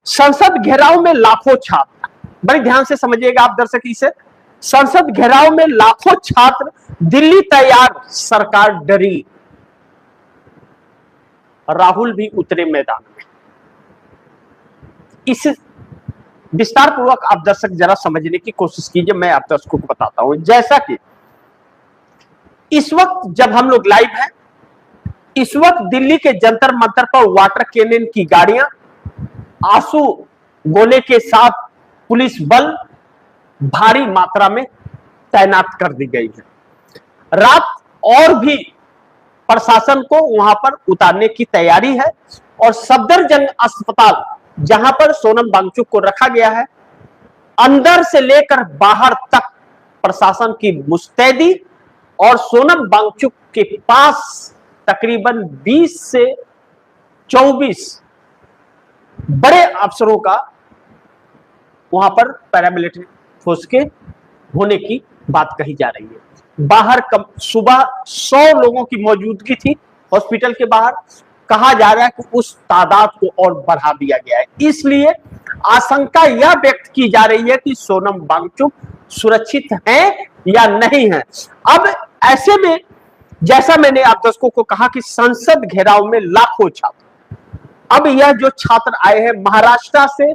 संसद घेराव में लाखों छात्र, बड़ी ध्यान से समझिएगा आप दर्शक इसे। संसद घेराव में लाखों छात्र, दिल्ली तैयार सरकार डरी, राहुल भी उतरे मैदान में। इस विस्तार पूर्वक आप दर्शक जरा समझने की कोशिश कीजिए, मैं आप दर्शकों को बताता हूं। जैसा कि इस वक्त जब हम लोग लाइव हैं, इस वक्त दिल्ली के जंतर मंतर पर वाटर कैनन की गाड़ियां, आंसू गोले के साथ पुलिस बल भारी मात्रा में तैनात कर दी गई है। रात और भी प्रशासन को वहां पर उतारने की तैयारी है और सफदरजंग अस्पताल जहां पर सोनम वांगचुक को रखा गया है, अंदर से लेकर बाहर तक प्रशासन की मुस्तैदी और सोनम वांगचुक के पास तकरीबन 20 से 24 बड़े अफसरों का वहां पर पैरामिलिट्री फोर्स के होने की बात कही जा रही है। बाहर सुबह 100 लोगों की मौजूदगी थी हॉस्पिटल के बाहर, कहा जा रहा है कि उस तादाद को और बढ़ा दिया गया है। इसलिए आशंका यह व्यक्त की जा रही है कि सोनम वांगचुक सुरक्षित हैं या नहीं है। अब ऐसे में जैसा मैंने आप दर्शकों को कहा कि संसद घेराव में लाखों छात्र, अब यह जो छात्र आए हैं महाराष्ट्र से,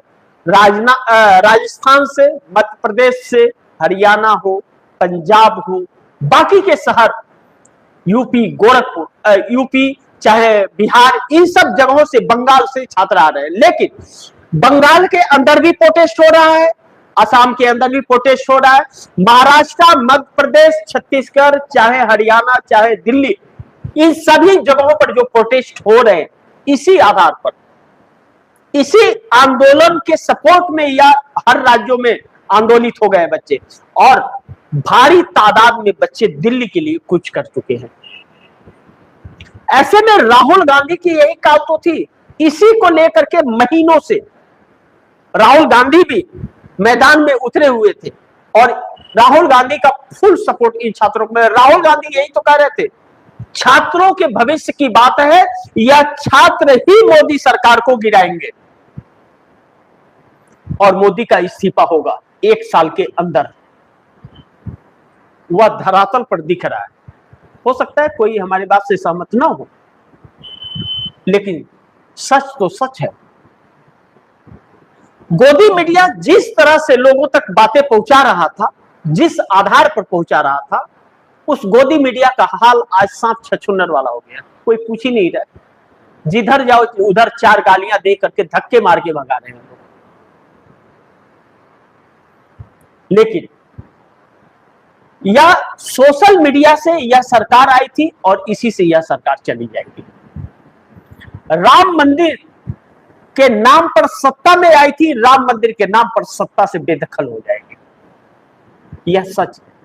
राजस्थान से, मध्य प्रदेश से, हरियाणा हो, पंजाब हो, बाकी के शहर, यूपी गोरखपुर, यूपी चाहे बिहार, इन सब जगहों से, बंगाल से छात्र आ रहे हैं। लेकिन बंगाल के अंदर भी प्रोटेस्ट हो रहा है, असम के अंदर भी प्रोटेस्ट हो रहा है, महाराष्ट्र, मध्य प्रदेश, छत्तीसगढ़, चाहे हरियाणा, चाहे दिल्ली, इन सभी जगहों पर जो प्रोटेस्ट हो रहे हैं, इसी आधार पर, इसी आंदोलन के सपोर्ट में या हर राज्यों में आंदोलित हो गए बच्चे और भारी तादाद में बच्चे दिल्ली के लिए कूच कर चुके हैं। ऐसे में राहुल गांधी की यही काल तो थी, इसी को लेकर के महीनों से राहुल गांधी भी मैदान में उतरे हुए थे और राहुल गांधी का फुल सपोर्ट इन छात्रों में। राहुल गांधी यही तो कह रहे थे, छात्रों के भविष्य की बात है, या छात्र ही मोदी सरकार को गिराएंगे और मोदी का इस्तीफा होगा 1 साल के अंदर। वह धरातल पर दिख रहा है। हो सकता है कोई हमारी बात से सहमत ना हो, लेकिन सच तो सच है। गोदी मीडिया जिस तरह से लोगों तक बातें पहुंचा रहा था, जिस आधार पर पहुंचा रहा था, उस गोदी मीडिया का हाल आज सांप छछूंदर वाला हो गया। कोई पूछ ही नहीं रहा, जिधर जाओ उधर 4 गालियां दे करके धक्के मार के भगा रहे हैं लोग। लेकिन या सोशल मीडिया से यह सरकार आई थी और इसी से यह सरकार चली जाएगी। राम मंदिर के नाम पर सत्ता में आई थी, राम मंदिर के नाम पर सत्ता से बेदखल हो जाएगी, यह सच है।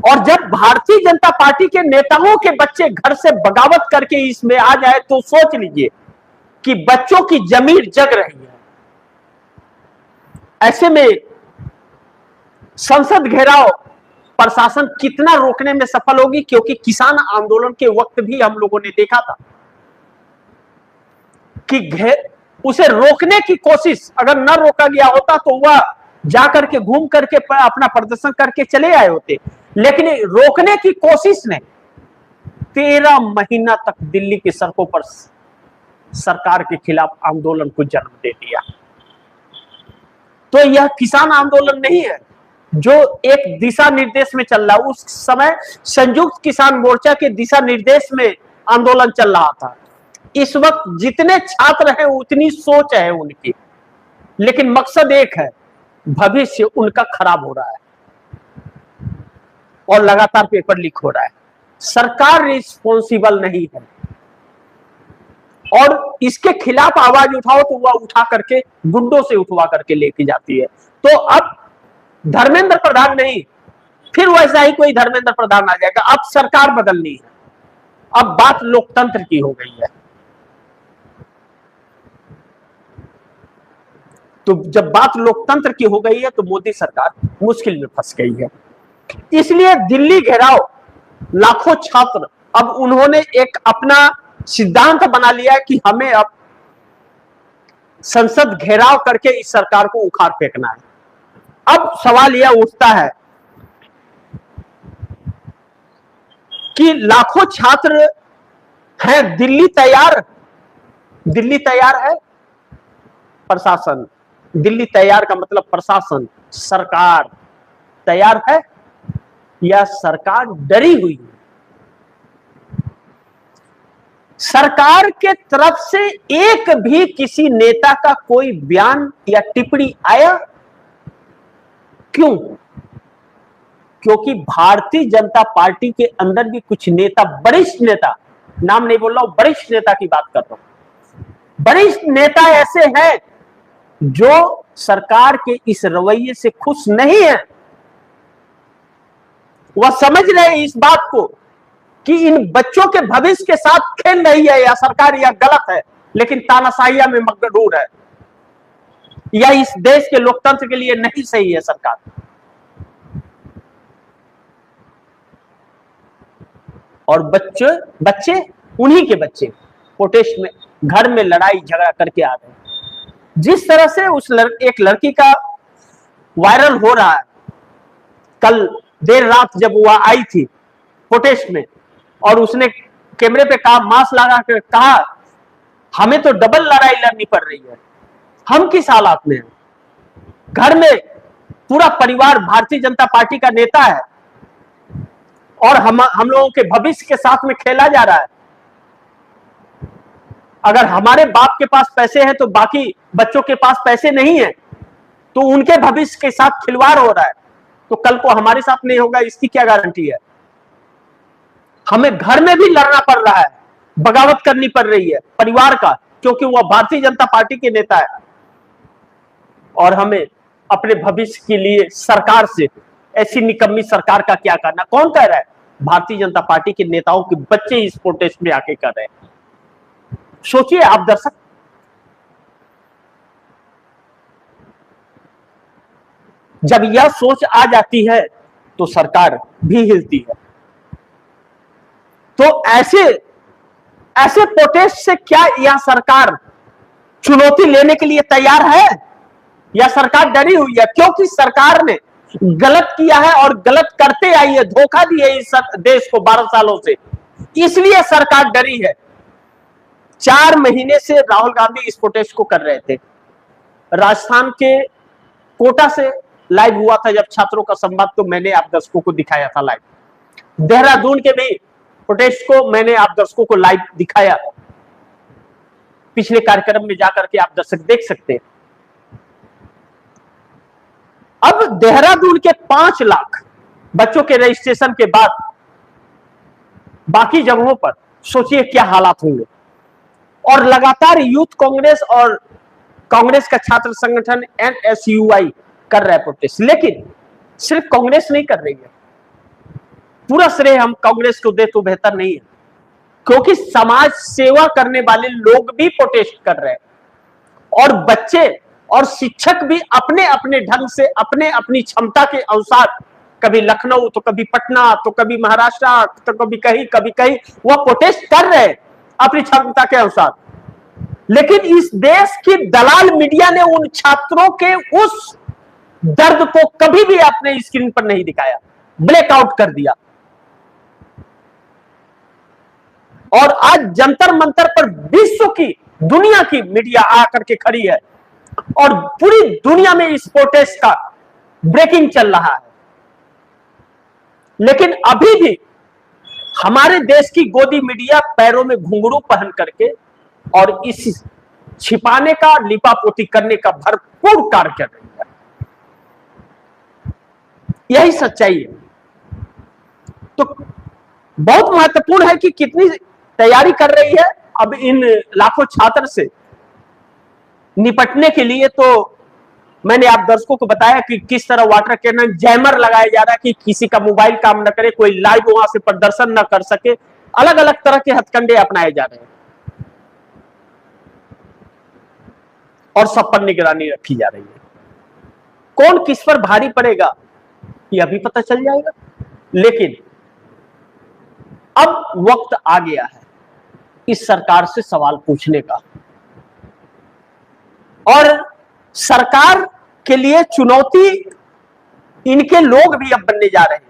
और जब भारतीय जनता पार्टी के नेताओं के बच्चे घर से बगावत करके इसमें आ जाए तो सोच लीजिए कि बच्चों की जमीर जग रही है। ऐसे में संसद घेराव प्रशासन कितना रोकने में सफल होगी, क्योंकि किसान आंदोलन के वक्त भी हम लोगों ने देखा था कि उसे रोकने की कोशिश अगर न रोका गया होता तो वह जाकर के घूम करके अपना प्रदर्शन करके चले आए होते, लेकिन रोकने की कोशिश ने 13 महीना तक दिल्ली की सड़कों पर सरकार के खिलाफ आंदोलन को जन्म दे दिया। तो यह किसान आंदोलन नहीं है जो एक दिशा निर्देश में चल रहा है। उस समय संयुक्त किसान मोर्चा के दिशा निर्देश में आंदोलन चल रहा था। इस वक्त जितने छात्र हैं उतनी सोच है उनकी, लेकिन मकसद एक है, भविष्य उनका खराब हो रहा है और लगातार पेपर लीक हो रहा है। सरकार रिस्पॉन्सिबल नहीं है और इसके खिलाफ आवाज उठाओ तो वह उठा करके गुंडों से उठवा करके लेके जाती है। तो अब धर्मेंद्र प्रधान नहीं, फिर वैसा ही कोई धर्मेंद्र प्रधान आ जाएगा। अब सरकार बदलनी है, अब बात लोकतंत्र की हो गई है। तो जब बात लोकतंत्र की हो गई है तो मोदी सरकार मुश्किल में फंस गई है। इसलिए दिल्ली घेराव, लाखों छात्र, अब उन्होंने एक अपना सिद्धांत बना लिया है कि हमें अब संसद घेराव करके इस सरकार को उखाड़ फेंकना है। अब सवाल यह उठता है कि लाखों छात्र हैं, दिल्ली तैयार है, प्रशासन, दिल्ली तैयार का मतलब प्रशासन, सरकार तैयार है या सरकार डरी हुई है? सरकार के तरफ से एक भी किसी नेता का कोई बयान या टिप्पणी आया? क्यों? क्योंकि भारतीय जनता पार्टी के अंदर भी कुछ नेता, वरिष्ठ नेता, नाम नहीं बोल रहा हूं, वरिष्ठ नेता की बात कर रहा हूं, वरिष्ठ नेता ऐसे हैं जो सरकार के इस रवैये से खुश नहीं है। वह समझ रहे हैं इस बात को कि इन बच्चों के भविष्य के साथ खेल रही है या सरकार यह गलत है, लेकिन तानाशाहिया में मगरूर है, या इस देश के लोकतंत्र के लिए नहीं सही है सरकार। और बच्चे उन्हीं के बच्चे प्रोटेस्ट में, घर में लड़ाई झगड़ा करके आ रहे हैं। जिस तरह से एक लड़की का वायरल हो रहा है, कल देर रात जब वह आई थी प्रोटेस्ट में और उसने कैमरे पे कहा, मास्क लगा कर कहा, हमें तो डबल लड़ाई लड़नी पड़ रही है, हम किस हालात में हैं? घर में पूरा परिवार भारतीय जनता पार्टी का नेता है और हम लोगों के भविष्य के साथ में खेला जा रहा है। अगर हमारे बाप के पास पैसे हैं तो बाकी बच्चों के पास पैसे नहीं है, तो उनके भविष्य के साथ खिलवाड़ हो रहा है, तो कल को हमारे साथ नहीं होगा, इसकी क्या गारंटी है? हमें घर में भी लड़ना पड़ रहा है, बगावत करनी पड़ रही है परिवार का, क्योंकि वह भारतीय जनता पार्टी के नेता है। और हमें अपने भविष्य के लिए सरकार से, ऐसी निकम्मी सरकार का क्या करना? कौन कह रहा है? भारतीय जनता पार्टी के नेताओं के बच्चे इस प्रोटेस्ट में आके कर रहे हैं। सोचिए आप दर्शक, जब यह सोच आ जाती है तो सरकार भी हिलती है। तो ऐसे प्रोटेस्ट से क्या यह सरकार चुनौती लेने के लिए तैयार है या सरकार डरी हुई है? क्योंकि सरकार ने गलत किया है और गलत करते आई है, धोखा दिया इस देश को 12 सालों से, इसलिए सरकार डरी है। 4 महीने से राहुल गांधी इस प्रोटेस्ट को कर रहे थे। राजस्थान के कोटा से लाइव हुआ था जब छात्रों का संवाद, तो मैंने आप दर्शकों को दिखाया था लाइव। देहरादून के भी प्रोटेस्ट को मैंने आप दर्शकों को लाइव दिखाया, पिछले कार्यक्रम में जाकर के आप दर्शक देख सकते हैं। अब देहरादून के 5 लाख बच्चों के रजिस्ट्रेशन के बाद बाकी जगहों पर सोचिए क्या हालात होंगे। और लगातार यूथ कांग्रेस और कांग्रेस का छात्र संगठन NSUI कर रहा है प्रोटेस्ट, लेकिन सिर्फ कांग्रेस नहीं कर रही है, पूरा श्रेय हम कांग्रेस को दे तो बेहतर नहीं है, क्योंकि समाज सेवा करने वाले लोग भी प्रोटेस्ट कर रहे हैं और बच्चे और शिक्षक भी अपने अपने ढंग से, अपने अपनी क्षमता के अनुसार, कभी लखनऊ तो कभी पटना तो कभी महाराष्ट्र तो कभी कहीं वह प्रोटेस्ट कर रहे हैं अपनी क्षमता के अनुसार। लेकिन इस देश की दलाल मीडिया ने उन छात्रों के उस दर्द को कभी भी अपने स्क्रीन पर नहीं दिखाया, ब्लैकआउट कर दिया। और आज जंतर मंतर पर विश्व की, दुनिया की मीडिया आकर के खड़ी है और पूरी दुनिया में इस प्रोटेस्ट का ब्रेकिंग चल रहा है। लेकिन अभी भी हमारे देश की गोदी मीडिया पैरों में घुंघरू पहन करके और इस छिपाने का, लिपापोती करने का भरपूर कार्य कर रही है। यही सच्चाई है। तो बहुत महत्वपूर्ण है कि कितनी तैयारी कर रही है अब इन लाखों छात्र से निपटने के लिए। तो मैंने आप दर्शकों को बताया कि किस तरह वाटर कैनन, जैमर लगाया जा रहा है कि किसी का मोबाइल काम न करे, कोई लाइव वहां से प्रदर्शन न कर सके, अलग अलग तरह के हथकंडे अपनाए जा रहे हैं और सब पर निगरानी रखी जा रही है। कौन किस पर भारी पड़ेगा यह भी पता चल जाएगा। लेकिन अब वक्त आ गया है इस सरकार से सवाल पूछने का। और सरकार के लिए चुनौती इनके लोग भी अब बनने जा रहे हैं।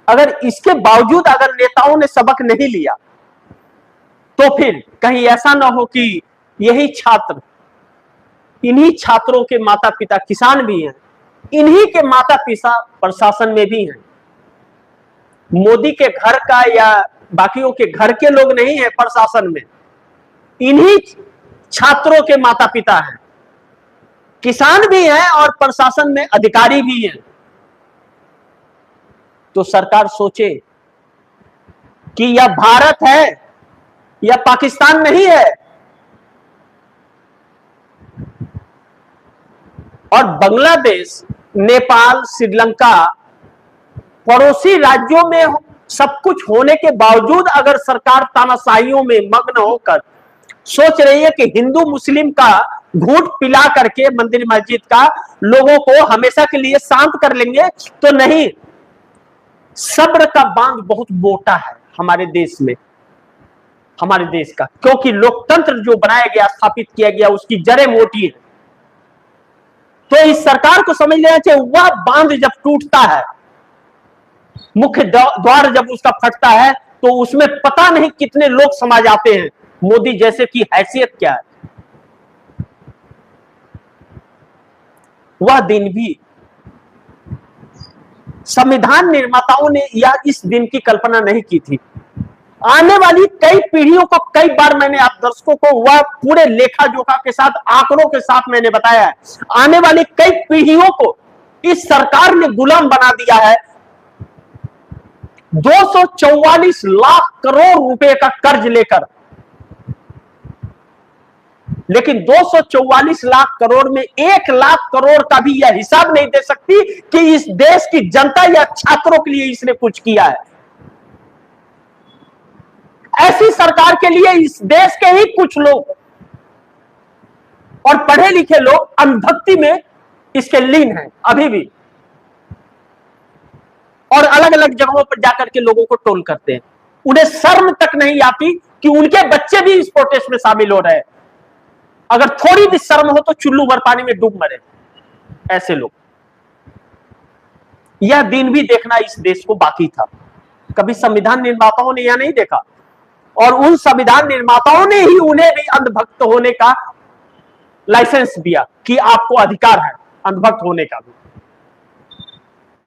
अगर इसके बावजूद अगर नेताओं ने सबक नहीं लिया तो फिर कहीं ऐसा ना हो कि यही छात्र, इन्हीं छात्रों के माता पिता किसान भी हैं, इन्हीं के माता पिता प्रशासन में भी हैं। मोदी के घर का या बाकियों के घर के लोग नहीं है प्रशासन में, इन्हीं छात्रों के माता पिता हैं, किसान भी हैं और प्रशासन में अधिकारी भी हैं। तो सरकार सोचे कि यह भारत है या पाकिस्तान नहीं है। और बांग्लादेश, नेपाल, श्रीलंका पड़ोसी राज्यों में सब कुछ होने के बावजूद अगर सरकार तानाशाहियों में मग्न होकर सोच रही है कि हिंदू मुस्लिम का घूंट पिला करके मंदिर मस्जिद का लोगों को हमेशा के लिए शांत कर लेंगे, तो नहीं। सब्र का बांध बहुत मोटा है हमारे देश में, हमारे देश का, क्योंकि लोकतंत्र जो बनाया गया, स्थापित किया गया, उसकी जड़ें मोटी है। तो इस सरकार को समझ लेना चाहिए, वह बांध जब टूटता है, मुख्य द्वार जब उसका फटता है, तो उसमें पता नहीं कितने लोग समा जाते हैं। मोदी जैसे की हैसियत क्या है, वह दिन भी संविधान निर्माताओं ने या इस दिन की कल्पना नहीं की थी। आने वाली कई पीढ़ियों को, कई बार मैंने आप दर्शकों को वह पूरे लेखा जोखा के साथ, आंकड़ों के साथ मैंने बताया है, आने वाली कई पीढ़ियों को इस सरकार ने गुलाम बना दिया है। 244 लाख करोड़ रुपए का कर्ज लेकर, लेकिन 244 लाख करोड़ में 1 लाख करोड़ का भी यह हिसाब नहीं दे सकती कि इस देश की जनता या छात्रों के लिए इसने कुछ किया है। ऐसी सरकार के लिए इस देश के ही कुछ लोग और पढ़े लिखे लोग अंधभक्ति में इसके लीन हैं अभी भी, और अलग अलग जगहों पर जाकर के लोगों को टोल करते हैं। उन्हें शर्म तक नहीं आती कि उनके बच्चे भी इस प्रोटेस्ट में शामिल हो रहे हैं। अगर थोड़ी भी शर्म हो तो चुल्लू भर पानी में डूब मरे ऐसे लोग। यह दिन भी देखना इस देश को बाकी था। कभी संविधान निर्माताओं ने यह नहीं देखा, और उन संविधान निर्माताओं ने ही उन्हें भी अंधभक्त होने का लाइसेंस दिया कि आपको अधिकार है अंधभक्त होने का भी।